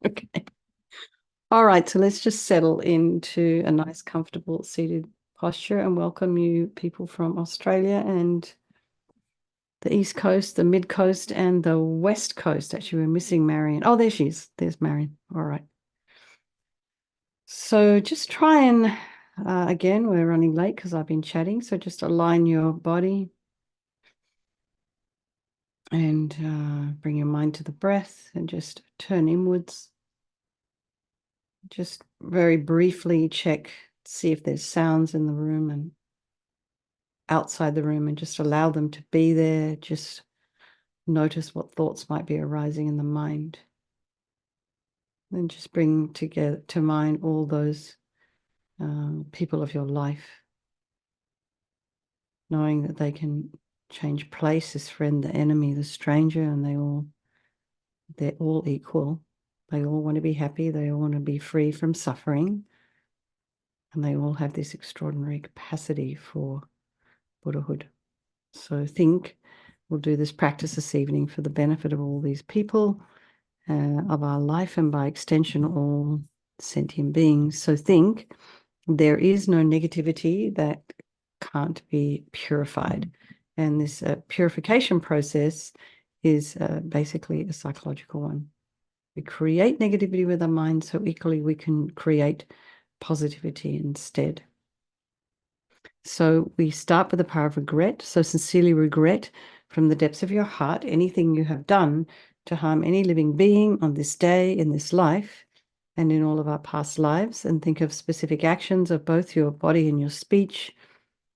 Okay. All right, so let's just settle into a nice, comfortable seated posture and welcome you people from Australia and the East Coast, the Mid Coast, and the West Coast. Actually, we're missing Marion. Oh, there she is. There's Marion. All right. So just try and, again, we're running late because I've been chatting. So just align your body and bring your mind to the breath and just turn inwards. Just very briefly check, see if there's sounds in the room and outside the room and just allow them to be there. Just notice what thoughts might be arising in the mind. Then just bring together to mind all those people of your life, knowing that they can change place, this friend, the enemy, the stranger, and they're all equal. They all want to be happy. They all want to be free from suffering. And they all have this extraordinary capacity for Buddhahood. So we'll do this practice this evening for the benefit of all these people of our life and by extension, all sentient beings. So there is no negativity that can't be purified. And this purification process is basically a psychological one. We create negativity with our mind, so equally we can create positivity instead. So we start with the power of regret. So sincerely regret from the depths of your heart anything you have done to harm any living being on this day, in this life, and in all of our past lives. And think of specific actions of both your body and your speech.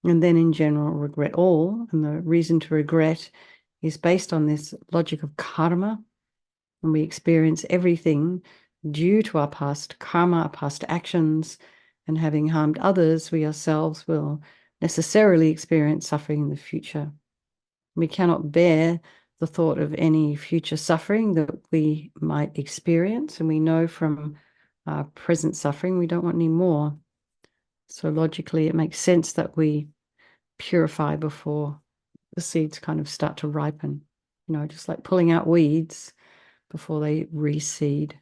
And then in general, regret all. And the reason to regret is based on this logic of karma. And we experience everything due to our past karma, our past actions, and having harmed others, we ourselves will necessarily experience suffering in the future. We cannot bear the thought of any future suffering that we might experience, and we know from our present suffering we don't want any more. So logically, it makes sense that we purify before the seeds kind of start to ripen, just like pulling out weeds before they reseed.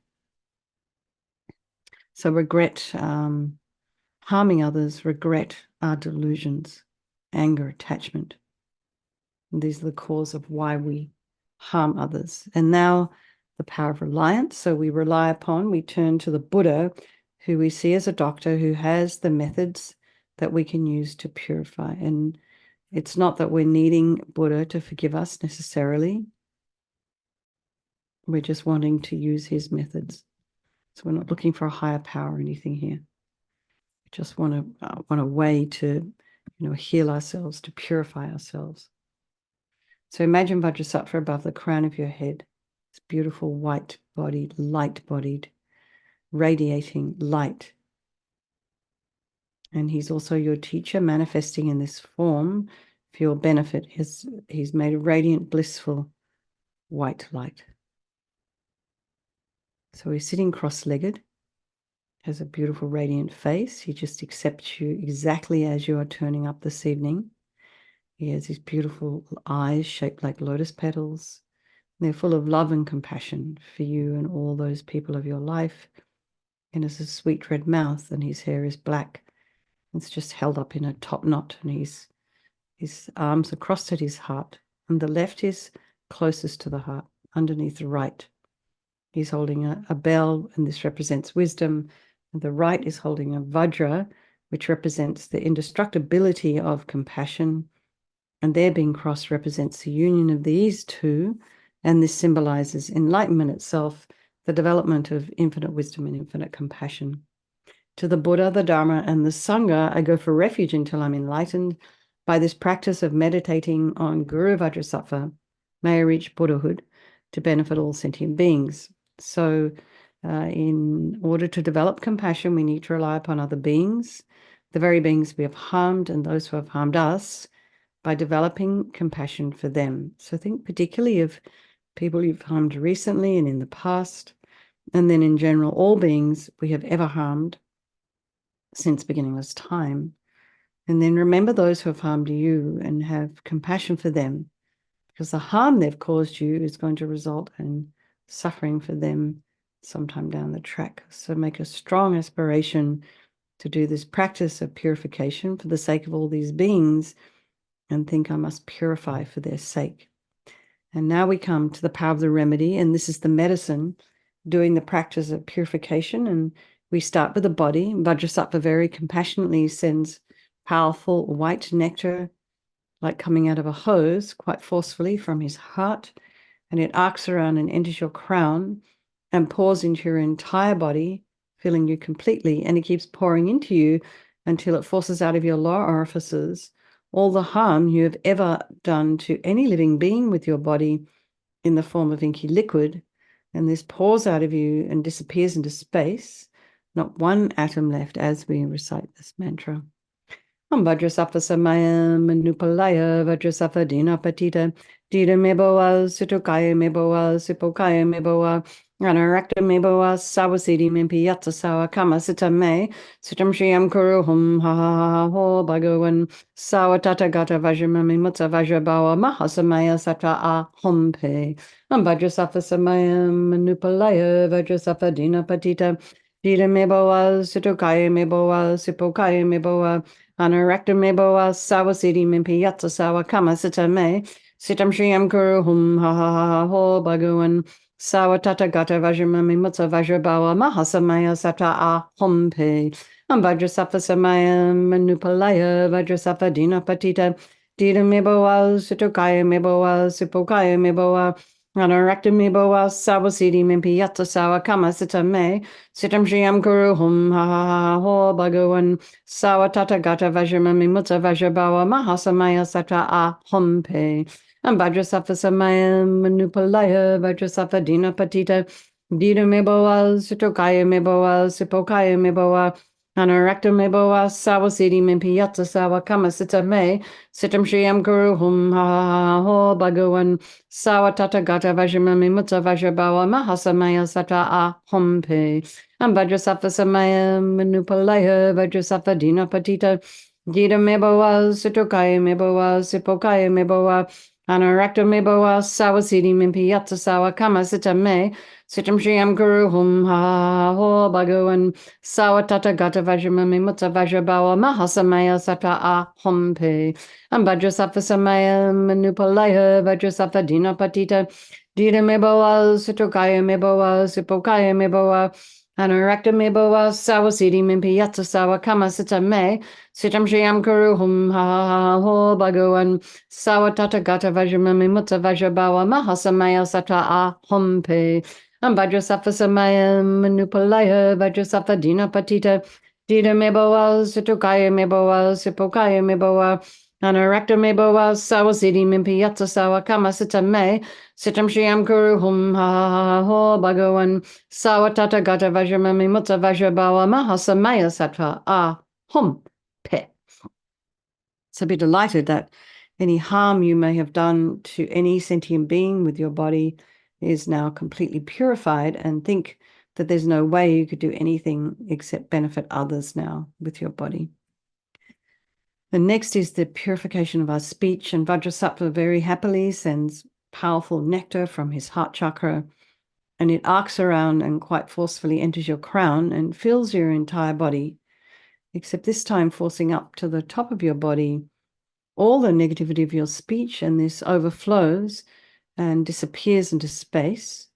So regret harming others, regret our delusions, anger, attachment. And these are the cause of why we harm others. And now the power of reliance. So we turn to the Buddha, who we see as a doctor who has the methods that we can use to purify. And it's not that we're needing Buddha to forgive us necessarily. We're just wanting to use his methods. So we're not looking for a higher power or anything here. We just want a way to, heal ourselves, to purify ourselves. So imagine Vajrasattva above the crown of your head. It's beautiful, white-bodied, light-bodied, radiating light. And he's also your teacher, manifesting in this form for your benefit. He's made a radiant, blissful, white light. So he's sitting cross-legged, has a beautiful, radiant face. He just accepts you exactly as you are turning up this evening. He has these beautiful eyes shaped like lotus petals. They're full of love and compassion for you and all those people of your life. And has a sweet red mouth, and his hair is black. It's just held up in a top knot, and his arms are crossed at his heart. And the left is closest to the heart, underneath the right. He's holding a bell, and this represents wisdom. And the right is holding a vajra, which represents the indestructibility of compassion. And their being crossed represents the union of these two. And this symbolizes enlightenment itself, the development of infinite wisdom and infinite compassion. To the Buddha, the Dharma, and the Sangha, I go for refuge until I'm enlightened. By this practice of meditating on Guru Vajrasattva, may I reach Buddhahood to benefit all sentient beings. So in order to develop compassion, we need to rely upon other beings, the very beings we have harmed and those who have harmed us, by developing compassion for them. So think particularly of people you've harmed recently and in the past, and then in general, all beings we have ever harmed since beginningless time. And then remember those who have harmed you and have compassion for them, because the harm they've caused you is going to result in suffering for them sometime down the track. So make a strong aspiration to do this practice of purification for the sake of all these beings, and think I must purify for their sake. And now we come to the power of the remedy, and this is the medicine doing the practice of purification. And we start with the body. Vajrasattva very compassionately sends powerful white nectar, like coming out of a hose, quite forcefully from his heart, and it arcs around and enters your crown and pours into your entire body, filling you completely, and it keeps pouring into you until it forces out of your lower orifices all the harm you have ever done to any living being with your body in the form of inky liquid. And this pours out of you and disappears into space, not one atom left as we recite this mantra. Vajrasattva samaya manupalaya Vajrasattva dina patita dita meboa sutukaya meboa sipokaya meboa anarakta meboa sawasidi mimpi yatsa sawa kama sita me sitam shriyam kuru hum ha ha ha ho bhagavan sawa tata gata vajramami mutsa vajrabawa mahasamaya sata a humpe. Vajrasattva samaya manupalaya Vajrasattva dina patita dita meboa sutukaya meboa sipokaya meboa Anarakta meboa sawasidi mimpi yatsa sawa kama sita me sitam shriyam kuru hum ha ha ha ho bhagavan sawa tata gata vajramami mutsa vajrabawa mahasamaya sata a humpe. Vajrasattva samaya manupalaya Vajrasattva dina patita dita meboa sutukaya meboa sipokaya meboa Anarakta meboa sawasidi mimpi yatsa sawa kama sita me sitam shriyam kuru hum ha ha ha ho bhagavan sawa tata gata vajramami mutsa vajrabawa mahasamaya sata a humpe. Vajrasattva samaya manupalaya Vajrasattva dina patita dita meboa sutukaya meboa sipokaya meboa anarakta meboa sawasidi mimpi yatsa sawa kama sita me sitam shriyam kuru hum ha ha ha ho bhagavan sawa tata gata vajramami mutsa vajrabawa mahasamaya sata a humpe. Vajrasattva samaya manupalaya Vajrasattva dina patita dita meboa sutukaya meboa sipokaya meboa anarakta meboa sawasidi mimpi yatsa sawa kama sita me sitam shriyam kuru hum ha ha ha ho bhagavan sawa tata gata vajramami mutsa vajrabawa mahasamaya sata a humpe. Vajrasattva samaya manupalaya Vajrasattva dina patita dita meboa sutukaya meboa sipokaya meboa Anarakta meboa sawasidi mimpi yatsa sawa kama sita me sitam shriyam kuru hum ha ha ha ho bhagavan sawa tata gata vajramami mutsa vajrabawa mahasamaya sata a humpe. Vajrasattva samaya manupalaya Vajrasattva dina patita dita meboa sutukaya meboa sipokaya meboa Anarakta meboa sawasidi mimpi yatsa sawa kama sita me sitam shriyam kuru hum ha ha ha ho bhagavan sawa tata gata vajramami mutsa vajrabawa mahasamaya sata a humpe. So be delighted that any harm you may have done to any sentient being with your body is now completely purified, and think that there's no way you could do anything except benefit others now with your body. The next is the purification of our speech, and Vajrasattva very happily sends powerful nectar from his heart chakra, and it arcs around and quite forcefully enters your crown and fills your entire body, except this time forcing up to the top of your body all the negativity of your speech, and this overflows and disappears into space,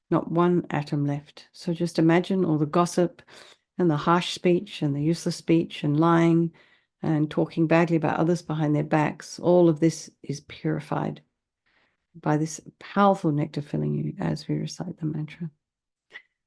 not one atom left. So just imagine all the gossip and the harsh speech and the useless speech and lying and talking badly about others behind their backs. All of this is purified by this powerful nectar filling you as we recite the mantra.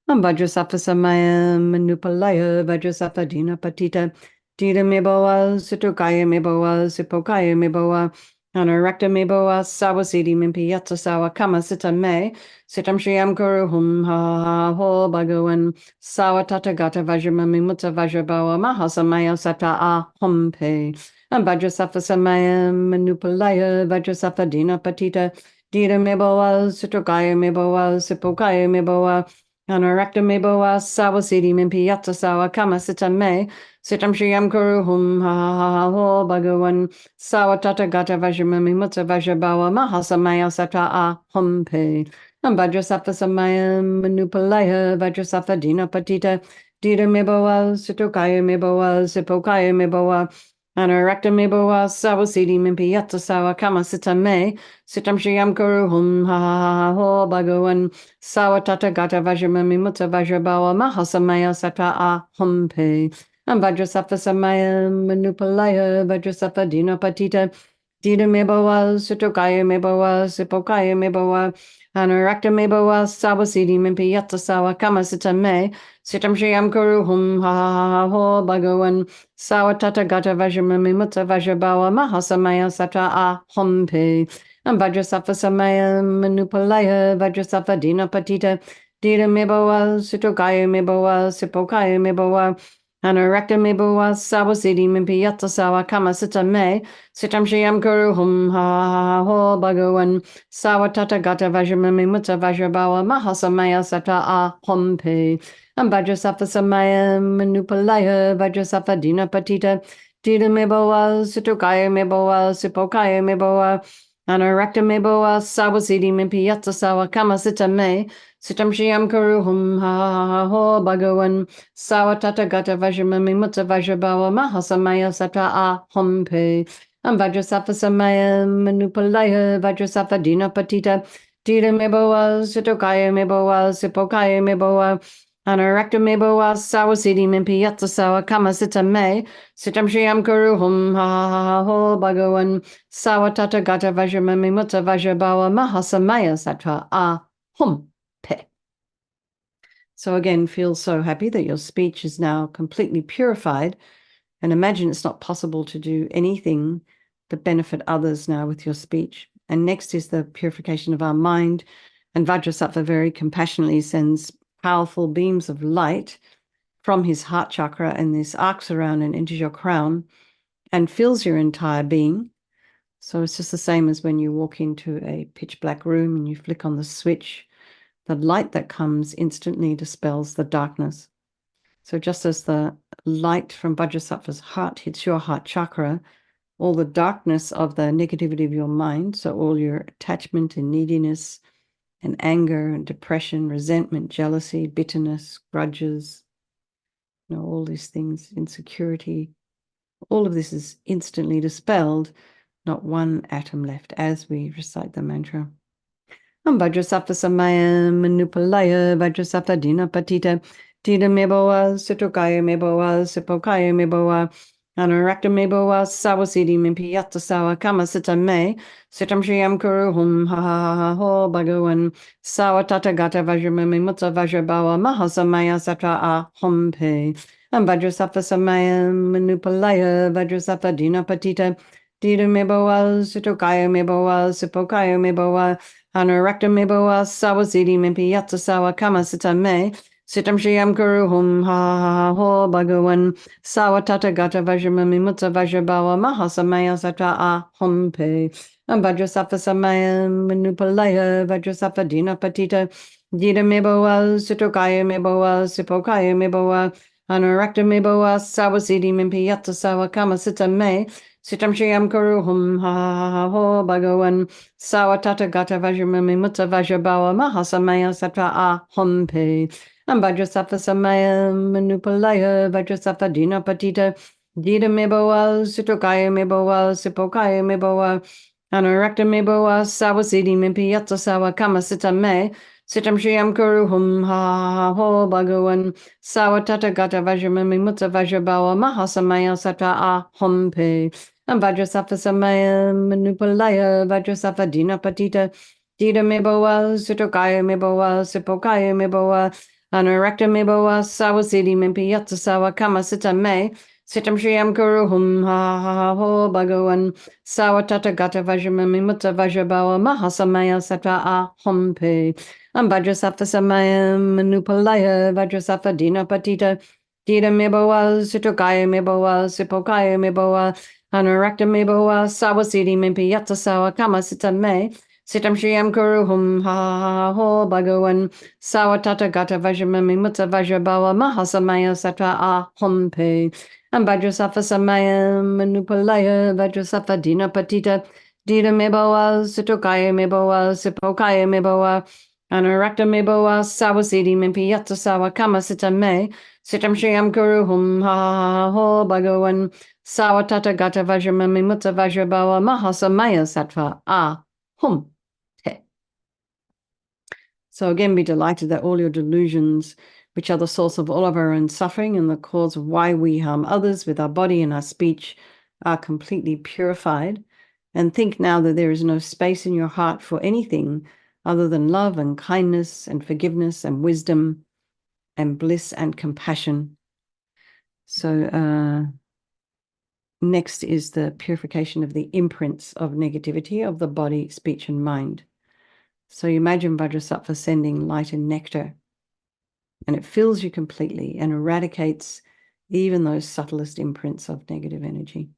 Vajrasattva samaya manupalaya Vajrasattva dina patita dita meboa sutukaya meboa sipokaya meboa anarakta meboa sawasidi mimpi yatsa sawa kama sita me sitam shriyam kuru hum ha ha ha ho bhagavan sawa tata gata vajramami mutsa vajrabawa mahasamaya sata a humpe. Vajrasattva samaya manupalaya Vajrasattva dina patita dita meboa sutukaya meboa sipokaya meboa Anarakta meboa sawasidi mimpi yatsa sawa kama sita me sitam shriyam kuru hum ha ha ha ha ho bhagavan sawa tata gata vajramami mutsa vajrabawa mahasamaya sata a humpe. Vajrasattva Samayam Manupalaya Vajrasattva Dina Patita Dita Miboa Sitokaya Miboa Sipokaya Miboa Anarakta Miboa Sawasidi Mimpiyata Sawa Kama Sita Me Sitam Shiyam Kuruhum Ha Ha Ha Ho Bhagawan Sawatata Gata Vajramami Mutta Vajrabawa Mahasamaya Sata A Humpe Vajrasattva Samayam Manupalaya Vajrasattva Dina Patita Dita Miboa Sitokaya Miboa Sipokaya Miboa Anurakta Meboa Sawasidi Mimpiyata Sawa Kama Sita Me Sitam Shiyam Kuruhum Ha Ha Ha Ho Bhagawan Sawatata Gata Vajramami Mutta Vajrabawa Mahasamaya Sata A Humpe Vajrasattva Samaya Manupalaya Vajrasattva Dina Patita Dita Meboa Sitokaya Meboa Sipokaya Meboa Anurakta Meboa Sawasidi Mimpiyata Sawa Kama Sita Me Sitam Shiyam Kuruhum Ha Ha Ha Ho Bhagawan Sawatata Gata Vajramami Mutta Vajrabawa Mahasamaya Sata A Hompe Vajrasattva Samaya Manupalaya Vajrasattva Dina Patita Dita Meboa Situkaya Meboa Sipokaya Meboa Anarakta Meboa Sawasidi Mimpiyata Sawa Kama Sita Me Sitam Shiyam Karuhum Ha Ha Ha Ho Bhagawan Sawatata Gata Vajramami Mutta Vajrabawa Mahasamaya Sata A Hompe Vajrasattva Samaya Manupalaya Vajrasattva Dina Patita Dita Meboa Sitokaya Meboa Sipokaya Meboa Anarakta Meboa Sawasidi Mimpiyata Sawa Kama Sita Me Sitam Shiyam Kuruhum Ha Ha Ha Ho Bhagawan Sawatata Gata Vajramami Mutta Vajrabawa Mahasamaya Satra A Hum Pe. So again, feel so happy that your speech is now completely purified, and imagine it's not possible to do anything but benefit others now with your speech. And next is the purification of our mind. And Vajrasattva very compassionately sends powerful beams of light from his heart chakra, and this arcs around and enters your crown and fills your entire being. So it's just the same as when you walk into a pitch black room and you flick on the switch. The light that comes instantly dispels the darkness. So just as the light from Vajrasattva's heart hits your heart chakra, all the darkness of the negativity of your mind, so all your attachment and neediness and anger and depression, resentment, jealousy, bitterness, grudges, all these things, insecurity, all of this is instantly dispelled, not one atom left as we recite the mantra. Vajrasattva Samaya Manupalaya Vajrasattva Dina Patita Dita Meboa Sitokaya Meboa Sipokaya Meboa Anarakta Meboa Sawasidi Mimpiyata Sawa Kama Sita Me Sitam Shiyam Kuruhum Ha Ha Ha Ho Bhagawan Sawatata Gata Vajramami Mutta Vajrabawa Mahasamaya Satra A Hompe Vajrasattva Samaya Manupalaya Vajrasattva Dina Patita Dita Meboa Sitokaya Meboa Sipokaya Meboa Anurakta Meboa Sawasidi Mimpiyata Sawa Kama Sita Me Sitam Shiyam Kuruhum Ha Ha Ha Ho Bhagawan Sawatata Gata Vajramami Mutta Vajrabawa Mahasamaya Satra A Hompe Vajrasattva Samaya Manupalaya Vajrasattva Dina Patita Dita Meboa Sitokaya Meboa Sipokaya Meboa Anurakta Meboa Sawasidi Mimpiyata Sawa Kama Sita Me Sitam Shiyam Kuruhum Ha Ha Ha Ho Bhagawan Sawatata Gata Vajramami Mutta Vajrabawa Mahasamaya Satra A Hompe Vajrasattva Samaya Manupalaya Vajrasattva Dina Patita Dita Meboa Sitokaya Meboa Sipokaya Meboa Anurakta Meboa Sawasidi Mimpiyata Sawa Kama Sita Me Sitam Shiyam Kuruhum Ha Ha Ha Ho Bhagawan Sawatata Gata Vajramami Mutta Vajrabawa Mahasamaya Satra A Hompe Vajrasattva Samaya Manupalaya Vajrasattva Dina Patita Dita Meboa Sitokaya Meboa Sipokaya Meboa Anurakta Meboa Sawasidi Mimpiyata Sawa Kama Sita Me Sitam Shiyam Kuruhum Ha Ha Ha Ho Bhagawan Sawatata Gata Vajramami Mutta Vajrabawa Mahasamaya Satra A Hompe Vajrasattva Samaya Manupalaya Vajrasattva Dina Patita Dita Meboa Sitokaya Meboa Sipokaya Meboa Anurakta Meboa Sawasidi Mimpiyata Sawa Kama Sita Me Sitam Shiyam Kuruhum Ha Ha Ha Ho Bhagawan Sawatata Gata Vajramami Mutta Vajrabawa Mahasamaya Satra A Hompe Vajrasattva Samaya Manupalaya Vajrasattva Dina Patita Dita Meboa Sitokaya Meboa Sipokaya Meboa Anarakta me boa sawa sidi mimpi yatta sawa kama sita me. Sitam shriam guru hum ha ha ha ho bhagavan. Sawa tata gata vajramami mutta vajrabawa mahasa maya sattva hum te. So again, be delighted that all your delusions, which are the source of all of our own suffering and the cause of why we harm others with our body and our speech, are completely purified. And think now that there is no space in your heart for anything other than love and kindness and forgiveness and wisdom and bliss and compassion. So next is the purification of the imprints of negativity of the body, speech, and mind. So you imagine Vajrasattva sending light and nectar, and it fills you completely and eradicates even those subtlest imprints of negative energy.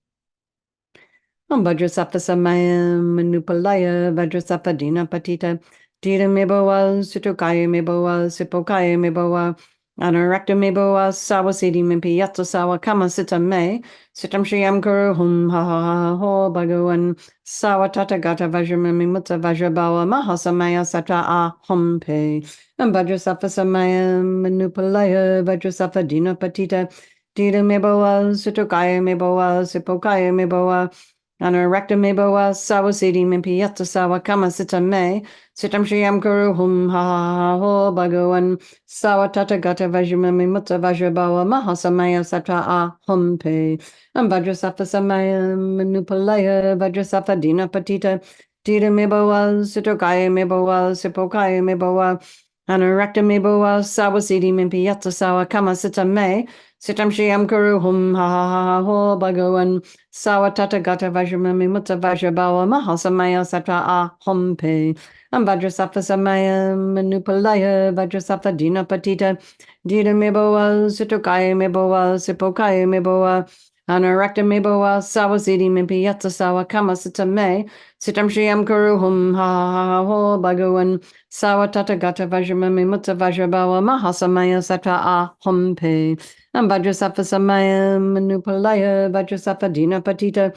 Om Vajrasattva Samayam Manupalaya Vajrasattva Dina Patita Dita Meboa Sutokaya Meboa Sipokaya Meboa Anarakta Meboa Sawasidi Mimpi Yatsa Sawa Kama Sitam Me Sitam Shriyam Guru Hum Ha Ha Ha Ho Bhagavan Sawa Tata Gata Vajramami Mutta Vajrabawa Mahasamaya Satra Hum Pe Om Vajrasattva Samayam Manupalaya Vajrasattva Dina Patita Dita Meboa Sutokaya Meboa Sipokaya Meboa Anarakta meboa sawasidi mimpi yatta sawa kama sitam me sitam shriyam guru hum ha ha ha ho bhagavan sawa tata gata vajramami mutta vajrabawa mahasamaya satra hum pe vajrasattva samaya manupalaya vajrasattva dina patita dita meboa sitokaya meboa sipokaya meboa Anarakta meboa sawasidi mimpi yatta sawa kama sitam me sitam shriyam guru hum ha ha ha ho bhagavan Sawa tata gata vajramami mutta vajrabawa mahasamaya satra hum pe vajrasattva samaya manupalaya vajrasattva dina patita dita meboa sitokaya meboa sipokaya meboa anarakta meboa sawasidi mimpi yatta sawa kama sitam me sitam shriyam guru hum ha ha ha ho bhagavan sawa tata gata vajramami mutta vajrabawa mahasamaya satra hum pe Vajrasattva samaya manupalaya vajrasattva dina patita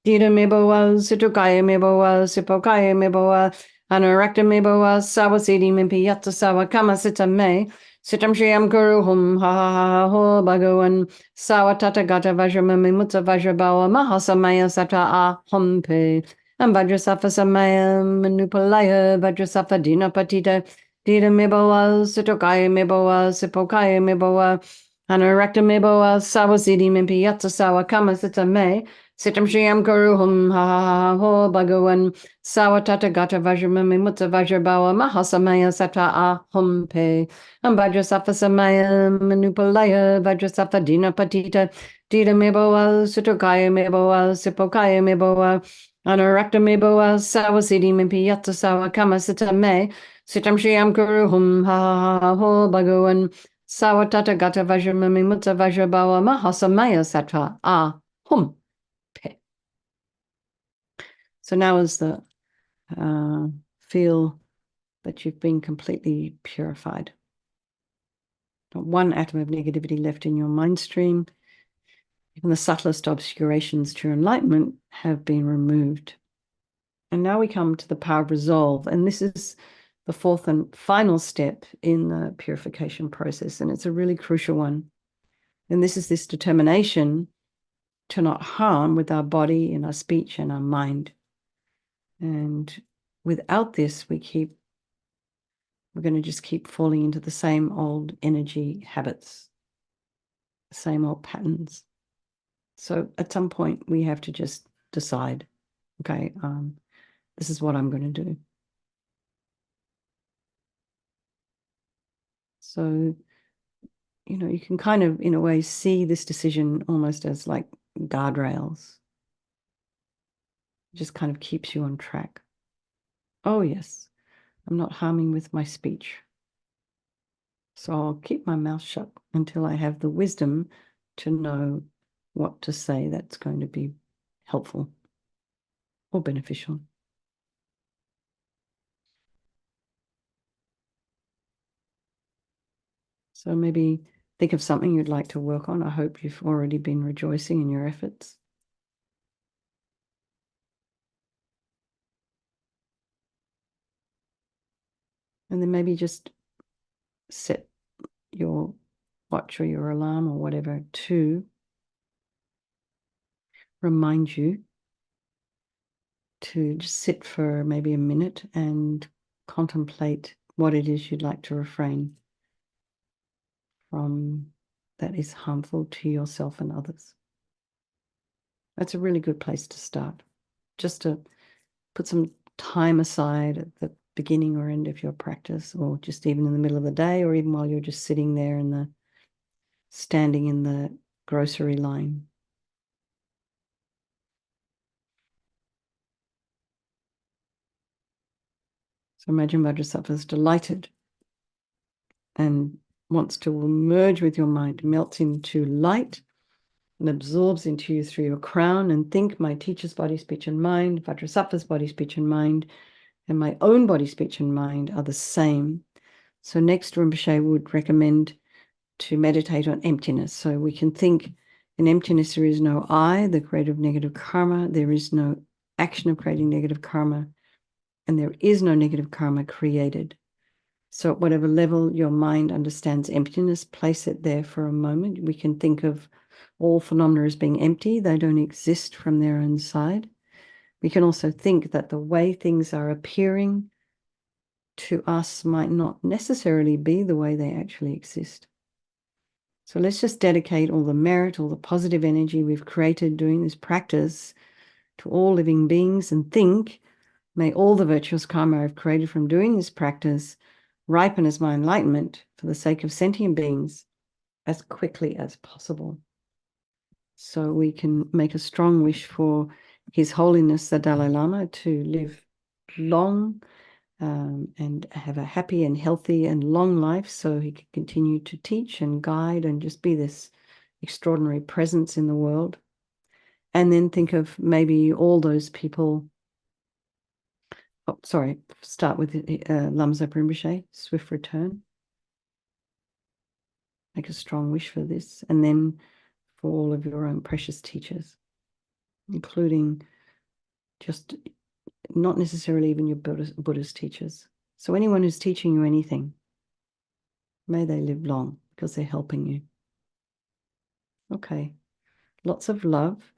dita meboa situkaya meboa sipokaya meboa anarakta meboa sawasidi mimpi yatta sawa kama sitam me sitam shriyam guru hum ha ha ha ho bhagavan sawa tata gata vajramami mutta vajrabawa mahasamaya satra hum pe vajrasattva samaya manupalaya vajrasattva dina patita dita meboa situkaya meboa sipokaya meboa Anarakta meboa sawasidi mimpi yatta sawa kama sitam me sitam shriyam guru hum ha ha ha ho bhagavan sawa tata gata vajramami mutta vajrabawa mahasamaya satra hum pe vajrasattva samaya manupalaya vajrasattva dina patita dita meboa sutokaya meboa sipokaya meboa Anarakta meboa sawasidi mimpi yatta sawa kama sitam me sitam shriyam guru hum ha ha ha ho bhagavan Sawa tata gata vajramami mutta vajrabawa mahasamaya satra hum pe. So now is the feel that you've been completely purified. Not one atom of negativity left in your mind stream. Even the subtlest obscurations to your enlightenment have been removed. And now we come to the power of resolve. And this is the fourth and final step in the purification process. And it's a really crucial one. And this is this determination to not harm with our body and our speech and our mind. And without this, we're going to just keep falling into the same old energy habits, the same old patterns. So at some point, we have to just decide, okay, this is what I'm going to do. So, you can kind of, in a way, see this decision almost as like guardrails. It just kind of keeps you on track. Oh, yes, I'm not harming with my speech. So I'll keep my mouth shut until I have the wisdom to know what to say that's going to be helpful or beneficial. So maybe think of something you'd like to work on. I hope you've already been rejoicing in your efforts. And then maybe just set your watch or your alarm or whatever to remind you to just sit for maybe a minute and contemplate what it is you'd like to refrain from that is harmful to yourself and others. That's a really good place to start. Just to put some time aside at the beginning or end of your practice, or just even in the middle of the day, or even while you're just sitting there standing in the grocery line. So imagine Vajrasattva is delighted and wants to merge with your mind, melts into light and absorbs into you through your crown. And think, my teacher's body, speech, and mind, Vajrasattva's body, speech, and mind, and my own body, speech, and mind are the same. So next, Rinpoche would recommend to meditate on emptiness. So we can think in emptiness, there is no I, the creator of negative karma. There is no action of creating negative karma. And there is no negative karma created. So at whatever level your mind understands emptiness, place it there for a moment. We can think of all phenomena as being empty. They don't exist from their own side. We can also think that the way things are appearing to us might not necessarily be the way they actually exist. So let's just dedicate all the merit, all the positive energy we've created doing this practice to all living beings, and think, may all the virtuous karma I've created from doing this practice ripen as my enlightenment for the sake of sentient beings as quickly as possible. So we can make a strong wish for His Holiness the Dalai Lama to live long and have a happy and healthy and long life, so he can continue to teach and guide and just be this extraordinary presence in the world. And then think of maybe all those people. Oh, sorry, start with Lamsa Rinpoche, swift return. Make a strong wish for this. And then for all of your own precious teachers, including just not necessarily even your Buddhist teachers. So anyone who's teaching you anything, may they live long because they're helping you. Okay, lots of love.